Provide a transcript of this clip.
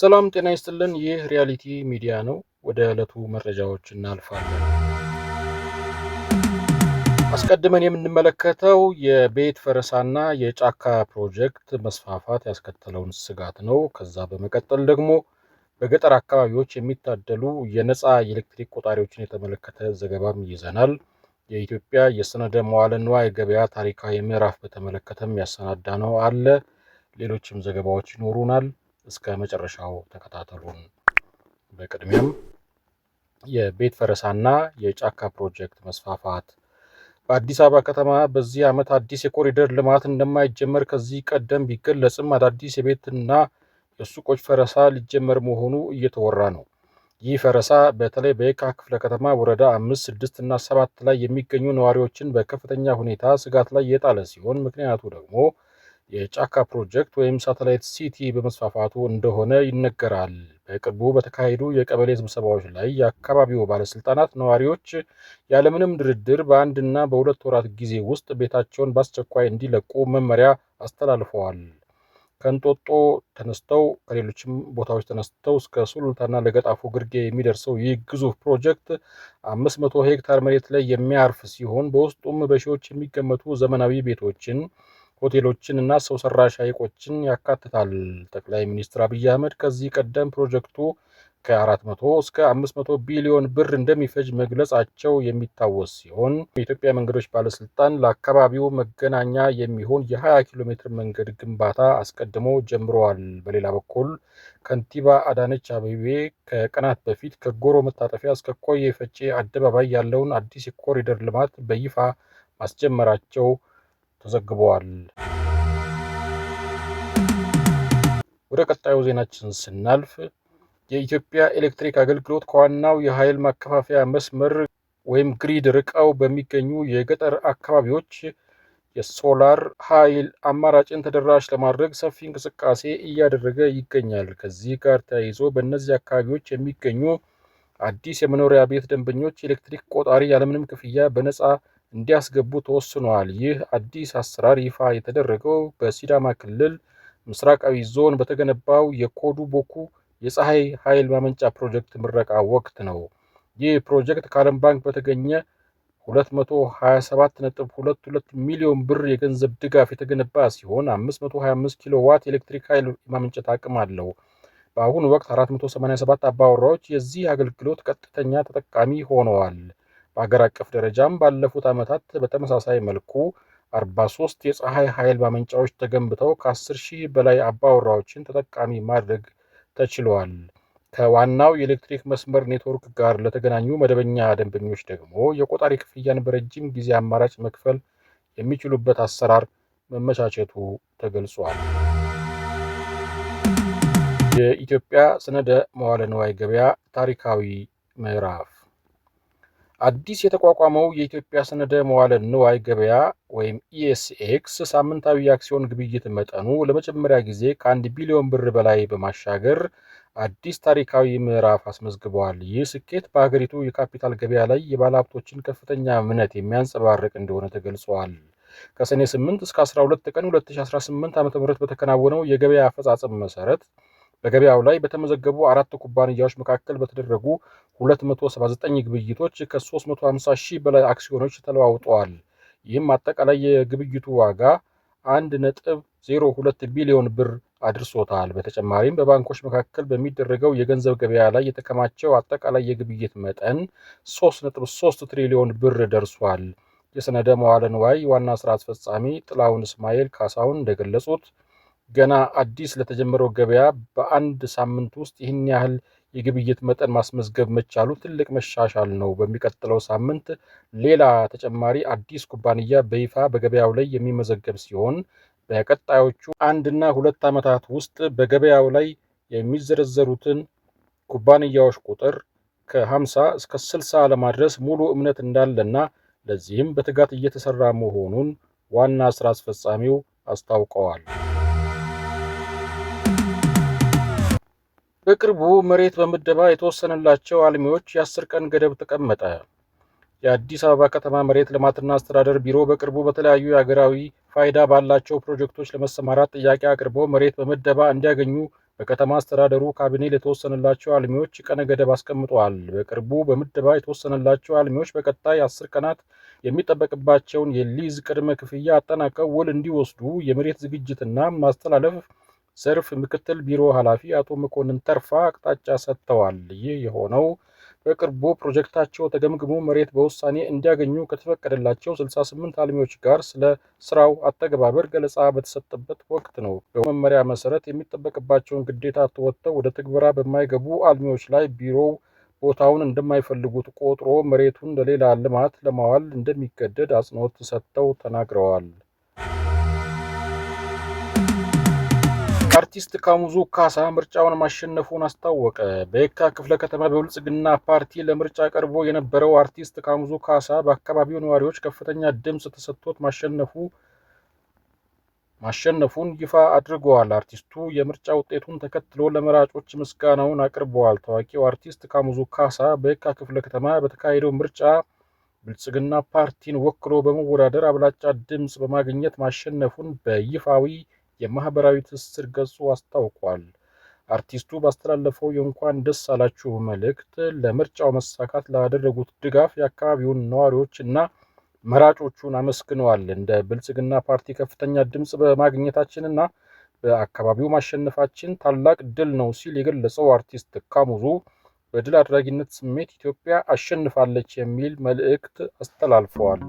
ሰላም ጤና ይስጥልን። ይህ ሪያሊቲ ሚዲያ ነው። ወደ ዕለቱ መረጃዎች እናልፋለን። አስቀድመን የምንመለከተው የቤት ፈረሳና የጫካ ፕሮጀክት መስፋፋት ያስከተለውን ስጋት ነው። ከዛ በመቀጠል ደግሞ በገጠር አካባቢዎች የሚታደሉ የነፃ የኤሌክትሪክ ቆጣሪዎችን የተመለከተ ዘገባም ይዘናል። የኢትዮጵያ የሰነደ መዋለ ንዋይ ገበያ ታሪካዊ ምዕራፍ በተመለከተም ያሰናዳ ነው አለ። ሌሎችም ዘገባዎች ይኖሩናል። እስከ መጨረሻው ተከታተሉን። በቅድሚያም የቤት ፈረሳና የጫካ ፕሮጀክት መስፋፋት በአዲስ አበባ ከተማ በዚህ ዓመት አዲስ የኮሪደር ልማት እንደማይጀመር ከዚህ ቀደም ቢገለጽም አዳዲስ የቤትና የሱቆች ፈረሳ ሊጀመር መሆኑ እየተወራ ነው። ይህ ፈረሳ በተለይ በየካ ክፍለ ከተማ ወረዳ 5፣ 6 እና 7 ላይ የሚገኙ ነዋሪዎችን በከፍተኛ ሁኔታ ስጋት ላይ የጣለ ሲሆን ምክንያቱ ደግሞ የጫካ ፕሮጀክት ወይም ሳተላይት ሲቲ በመስፋፋቱ እንደሆነ ይነገራል። በቅርቡ በተካሄዱ የቀበሌ ስብሰባዎች ላይ የአካባቢው ባለስልጣናት ነዋሪዎች ያለምንም ድርድር በአንድና በሁለት ወራት ጊዜ ውስጥ ቤታቸውን በአስቸኳይ እንዲለቁ መመሪያ አስተላልፈዋል። ከእንጦጦ ተነስተው ከሌሎችም ቦታዎች ተነስተው እስከ ሱሉልታና ለገጣፎ ግርጌ የሚደርሰው ይህ ግዙፍ ፕሮጀክት 500 ሄክታር መሬት ላይ የሚያርፍ ሲሆን በውስጡም በሺዎች የሚገመቱ ዘመናዊ ቤቶችን፣ ሆቴሎችን እና ሰው ሰራሽ ሐይቆችን ያካትታል። ጠቅላይ ሚኒስትር አብይ አህመድ ከዚህ ቀደም ፕሮጀክቱ ከ400 እስከ 500 ቢሊዮን ብር እንደሚፈጅ መግለጻቸው የሚታወስ ሲሆን የኢትዮጵያ መንገዶች ባለስልጣን ለአካባቢው መገናኛ የሚሆን የ20 ኪሎ ሜትር መንገድ ግንባታ አስቀድሞ ጀምረዋል። በሌላ በኩል ከንቲባ አዳነች አቤቤ ከቀናት በፊት ከጎሮ መታጠፊያ እስከ ኮዬ ፈጬ አደባባይ ያለውን አዲስ የኮሪደር ልማት በይፋ ማስጀመራቸው ተዘግበዋል። ወደ ቀጣዩ ዜናችን ስናልፍ የኢትዮጵያ ኤሌክትሪክ አገልግሎት ከዋናው የኃይል ማከፋፈያ መስመር ወይም ግሪድ ርቀው በሚገኙ የገጠር አካባቢዎች የሶላር ኃይል አማራጭን ተደራሽ ለማድረግ ሰፊ እንቅስቃሴ እያደረገ ይገኛል። ከዚህ ጋር ተያይዞ በእነዚህ አካባቢዎች የሚገኙ አዲስ የመኖሪያ ቤት ደንበኞች ኤሌክትሪክ ቆጣሪ ያለምንም ክፍያ በነፃ እንዲያስገቡ ተወስኗል። ይህ አዲስ አሰራር ይፋ የተደረገው በሲዳማ ክልል ምስራቃዊ ዞን በተገነባው የኮዱ ቦኩ የፀሐይ ኃይል ማመንጫ ፕሮጀክት ምረቃ ወቅት ነው። ይህ ፕሮጀክት ከዓለም ባንክ በተገኘ 227.22 ሚሊዮን ብር የገንዘብ ድጋፍ የተገነባ ሲሆን 525 ኪሎ ዋት ኤሌክትሪክ ኃይል ማመንጨት አቅም አለው። በአሁኑ ወቅት 487 አባወራዎች የዚህ አገልግሎት ቀጥተኛ ተጠቃሚ ሆነዋል። በአገር አቀፍ ደረጃም ባለፉት ዓመታት በተመሳሳይ መልኩ 43 የፀሐይ ኃይል ማመንጫዎች ተገንብተው ከ10,000 በላይ አባወራዎችን ተጠቃሚ ማድረግ ተችሏል። ከዋናው የኤሌክትሪክ መስመር ኔትወርክ ጋር ለተገናኙ መደበኛ ደንበኞች ደግሞ የቆጣሪ ክፍያን በረጅም ጊዜ አማራጭ መክፈል የሚችሉበት አሰራር መመቻቸቱ ተገልጿል። የኢትዮጵያ ሰነደ መዋለ ንዋይ ገበያ ታሪካዊ ምዕራፍ አዲስ የተቋቋመው የኢትዮጵያ ሰነደ መዋለ ንዋይ ገበያ ወይም ኢኤስኤክስ ሳምንታዊ የአክሲዮን ግብይት መጠኑ ለመጀመሪያ ጊዜ ከ1 ቢሊዮን ብር በላይ በማሻገር አዲስ ታሪካዊ ምዕራፍ አስመዝግበዋል። ይህ ስኬት በሀገሪቱ የካፒታል ገበያ ላይ የባለሀብቶችን ከፍተኛ እምነት የሚያንጸባርቅ እንደሆነ ተገልጿል። ከሰኔ 8 እስከ 12 ቀን 2018 ዓ.ም በተከናወነው የገበያ አፈጻጸም መሰረት በገበያው ላይ በተመዘገቡ 4 ኩባንያዎች መካከል በተደረጉ 279 ግብይቶች ከ350,000 በላይ አክሲዮኖች ተለዋውጠዋል። ይህም አጠቃላይ የግብይቱ ዋጋ 1.02 ቢሊዮን ብር አድርሶታል። በተጨማሪም በባንኮች መካከል በሚደረገው የገንዘብ ገበያ ላይ የተከማቸው አጠቃላይ የግብይት መጠን 3.3 ትሪሊዮን ብር ደርሷል። የሰነደ መዋለ ንዋይ ዋና ስራ አስፈጻሚ ጥላሁን እስማኤል ካሳሁን እንደገለጹት ገና አዲስ ለተጀመረው ገበያ በአንድ ሳምንት ውስጥ ይህን ያህል የግብይት መጠን ማስመዝገብ መቻሉ ትልቅ መሻሻል ነው። በሚቀጥለው ሳምንት ሌላ ተጨማሪ አዲስ ኩባንያ በይፋ በገበያው ላይ የሚመዘገብ ሲሆን በቀጣዮቹ 1 እና 2 ዓመታት ውስጥ በገበያው ላይ የሚዘረዘሩትን ኩባንያዎች ቁጥር ከ50 እስከ 60 ለማድረስ ሙሉ እምነት እንዳለና ለዚህም በትጋት እየተሰራ መሆኑን ዋና ስራ አስፈጻሚው አስታውቀዋል። በቅርቡ መሬት በምደባ የተወሰነላቸው አልሚዎች የ10 ቀን ገደብ ተቀመጠ። የአዲስ አበባ ከተማ መሬት ልማትና አስተዳደር ቢሮ በቅርቡ በተለያዩ የሀገራዊ ፋይዳ ባላቸው ፕሮጀክቶች ለመሰማራት ጥያቄ አቅርበው መሬት በምደባ እንዲያገኙ በከተማ አስተዳደሩ ካቢኔ ለተወሰነላቸው አልሚዎች ቀነ ገደብ አስቀምጧል። በቅርቡ በምደባ የተወሰነላቸው አልሚዎች በቀጣይ 10 ቀናት የሚጠበቅባቸውን የሊዝ ቅድመ ክፍያ አጠናቀው ውል እንዲወስዱ የመሬት ዝግጅትና ማስተላለፍ ዘርፍ ምክትል ቢሮ ኃላፊ አቶ መኮንን ተርፋ አቅጣጫ ሰጥተዋል። ይህ የሆነው በቅርቡ ፕሮጀክታቸው ተገምግሞ መሬት በውሳኔ እንዲያገኙ ከተፈቀደላቸው 68 አልሚዎች ጋር ስለ ስራው አተገባበር ገለጻ በተሰጠበት ወቅት ነው። በመመሪያ መሰረት የሚጠበቅባቸውን ግዴታ ተወጥተው ወደ ትግበራ በማይገቡ አልሚዎች ላይ ቢሮው ቦታውን እንደማይፈልጉት ቆጥሮ መሬቱን ለሌላ ልማት ለማዋል እንደሚገደድ አጽንኦት ሰጥተው ተናግረዋል። አርቲስት ካሙዙ ካሳ ምርጫውን ማሸነፉን አስታወቀ። በየካ ክፍለ ከተማ በብልጽግና ፓርቲ ለምርጫ ቀርቦ የነበረው አርቲስት ካሙዙ ካሳ በአካባቢው ነዋሪዎች ከፍተኛ ድምፅ ተሰጥቶት ማሸነፉን ይፋ አድርገዋል። አርቲስቱ የምርጫ ውጤቱን ተከትሎ ለመራጮች ምስጋናውን አቅርበዋል። ታዋቂው አርቲስት ካሙዙ ካሳ በየካ ክፍለ ከተማ በተካሄደው ምርጫ ብልጽግና ፓርቲን ወክሎ በመወዳደር አብላጫ ድምፅ በማግኘት ማሸነፉን በይፋዊ የማህበራዊ ትስስር ገጹ አስታውቋል። አርቲስቱ ባስተላለፈው የእንኳን ደስ አላችሁ መልእክት ለምርጫው መሳካት ላደረጉት ድጋፍ የአካባቢውን ነዋሪዎች እና መራጮቹን አመስግነዋል። እንደ ብልጽግና ፓርቲ ከፍተኛ ድምፅ በማግኘታችንና በአካባቢው ማሸነፋችን ታላቅ ድል ነው ሲል የገለጸው አርቲስት ካሙዙ በድል አድራጊነት ስሜት ኢትዮጵያ አሸንፋለች የሚል መልእክት አስተላልፈዋል።